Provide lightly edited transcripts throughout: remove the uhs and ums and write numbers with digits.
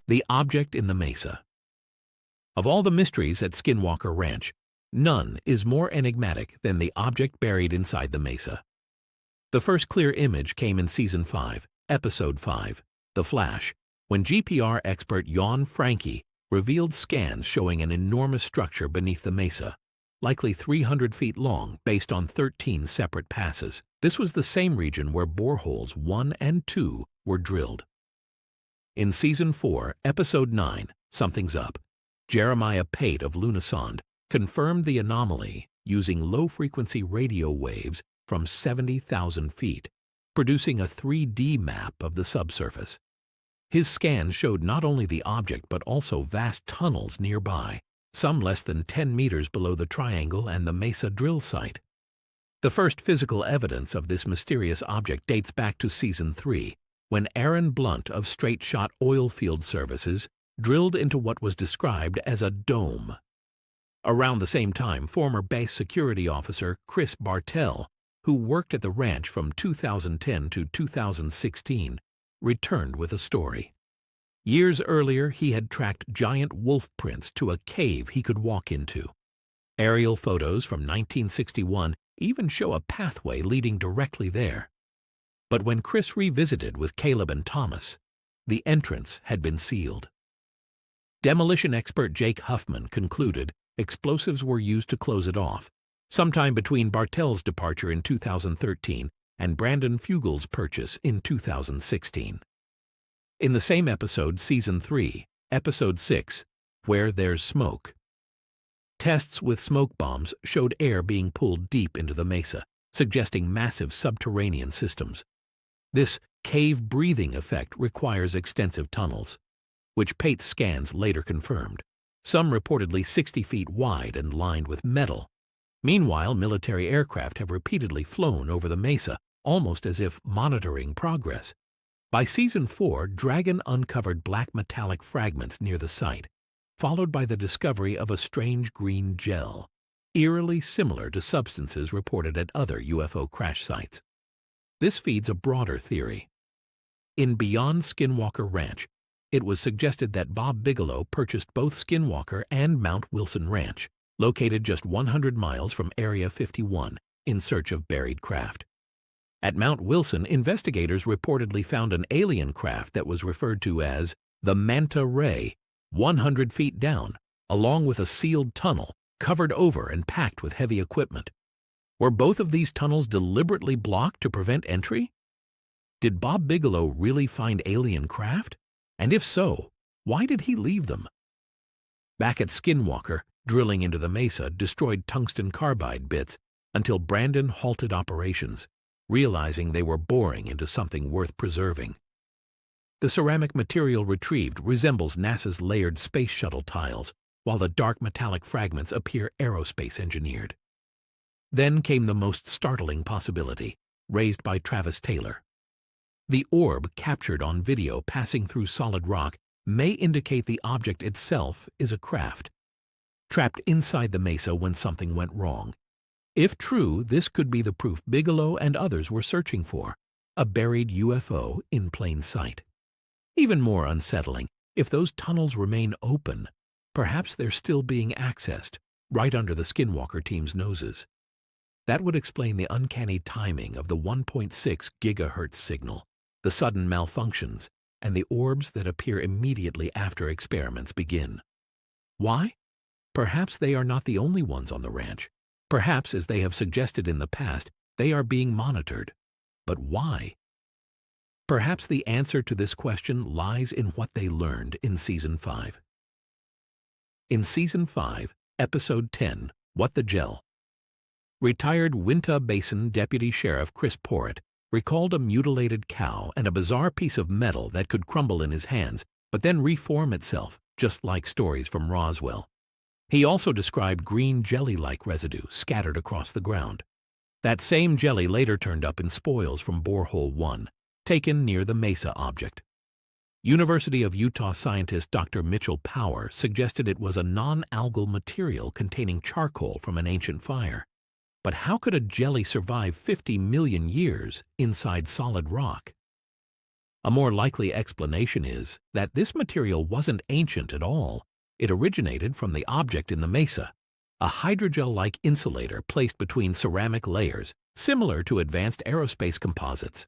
The object in the mesa. Of all the mysteries at Skinwalker Ranch, none is more enigmatic than the object buried inside the mesa. The first clear image came in Season 5, Episode 5, The Flash, when GPR expert Jan Franke revealed scans showing an enormous structure beneath the mesa, likely 300 feet long based on 13 separate passes. This was the same region where boreholes 1 and 2 were drilled. In Season 4, Episode 9, Something's Up, Jeremiah Pate of Lunasonde confirmed the anomaly using low-frequency radio waves from 70,000 feet, producing a 3D map of the subsurface. His scans showed not only the object but also vast tunnels nearby, some less than 10 meters below the triangle and the Mesa drill site. The first physical evidence of this mysterious object dates back to Season 3, when Aaron Blunt of Straight Shot Oilfield Services drilled into what was described as a dome. Around the same time, former base security officer Chris Bartell, who worked at the ranch from 2010 to 2016, returned with a story. Years earlier, he had tracked giant wolf prints to a cave he could walk into. Aerial photos from 1961 even show a pathway leading directly there. But when Chris revisited with Caleb and Thomas, the entrance had been sealed. Demolition expert Jake Huffman concluded explosives were used to close it off, sometime between Bartell's departure in 2013 and Brandon Fugel's purchase in 2016. In the same episode, Season 3, Episode 6, Where There's Smoke, tests with smoke bombs showed air being pulled deep into the mesa, suggesting massive subterranean systems. This cave-breathing effect requires extensive tunnels, which Pate's scans later confirmed, some reportedly 60 feet wide and lined with metal. Meanwhile, military aircraft have repeatedly flown over the mesa, almost as if monitoring progress. By Season 4, Dragon uncovered black metallic fragments near the site, followed by the discovery of a strange green gel, eerily similar to substances reported at other UFO crash sites. This feeds a broader theory. In Beyond Skinwalker Ranch, it was suggested that Bob Bigelow purchased both Skinwalker and Mount Wilson Ranch, located just 100 miles from Area 51, in search of buried craft. At Mount Wilson, investigators reportedly found an alien craft that was referred to as the Manta Ray, 100 feet down, along with a sealed tunnel covered over and packed with heavy equipment. Were both of these tunnels deliberately blocked to prevent entry? Did Bob Bigelow really find alien craft? And if so, why did he leave them? Back at Skinwalker, drilling into the mesa destroyed tungsten carbide bits until Brandon halted operations, realizing they were boring into something worth preserving. The ceramic material retrieved resembles NASA's layered space shuttle tiles, while the dark metallic fragments appear aerospace engineered. Then came the most startling possibility, raised by Travis Taylor. The orb captured on video passing through solid rock may indicate the object itself is a craft, trapped inside the mesa when something went wrong. If true, this could be the proof Bigelow and others were searching for, a buried UFO in plain sight. Even more unsettling, if those tunnels remain open, perhaps they're still being accessed, right under the Skinwalker team's noses. That would explain the uncanny timing of the 1.6 gigahertz signal, the sudden malfunctions, and the orbs that appear immediately after experiments begin. Why? Perhaps they are not the only ones on the ranch. Perhaps, as they have suggested in the past, they are being monitored. But why? Perhaps the answer to this question lies in what they learned in Season 5. In Season 5, Episode 10, What the Gel, retired Winta Basin Deputy Sheriff Chris Porrett recalled a mutilated cow and a bizarre piece of metal that could crumble in his hands, but then reform itself, just like stories from Roswell. He also described green jelly-like residue scattered across the ground. That same jelly later turned up in spoils from Borehole 1, taken near the Mesa object. University of Utah scientist Dr. Mitchell Power suggested it was a non-algal material containing charcoal from an ancient fire. But how could a jelly survive 50 million years inside solid rock? A more likely explanation is that this material wasn't ancient at all. It originated from the object in the mesa, a hydrogel-like insulator placed between ceramic layers, similar to advanced aerospace composites.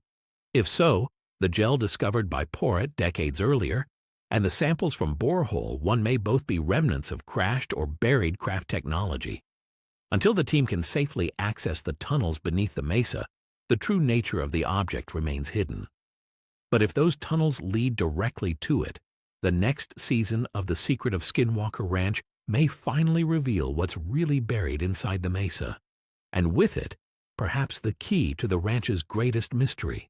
If so, the gel discovered by Porritt decades earlier and the samples from Borehole One may both be remnants of crashed or buried craft technology. Until the team can safely access the tunnels beneath the mesa, the true nature of the object remains hidden. But if those tunnels lead directly to it, the next season of The Secret of Skinwalker Ranch may finally reveal what's really buried inside the mesa. And with it, perhaps the key to the ranch's greatest mystery.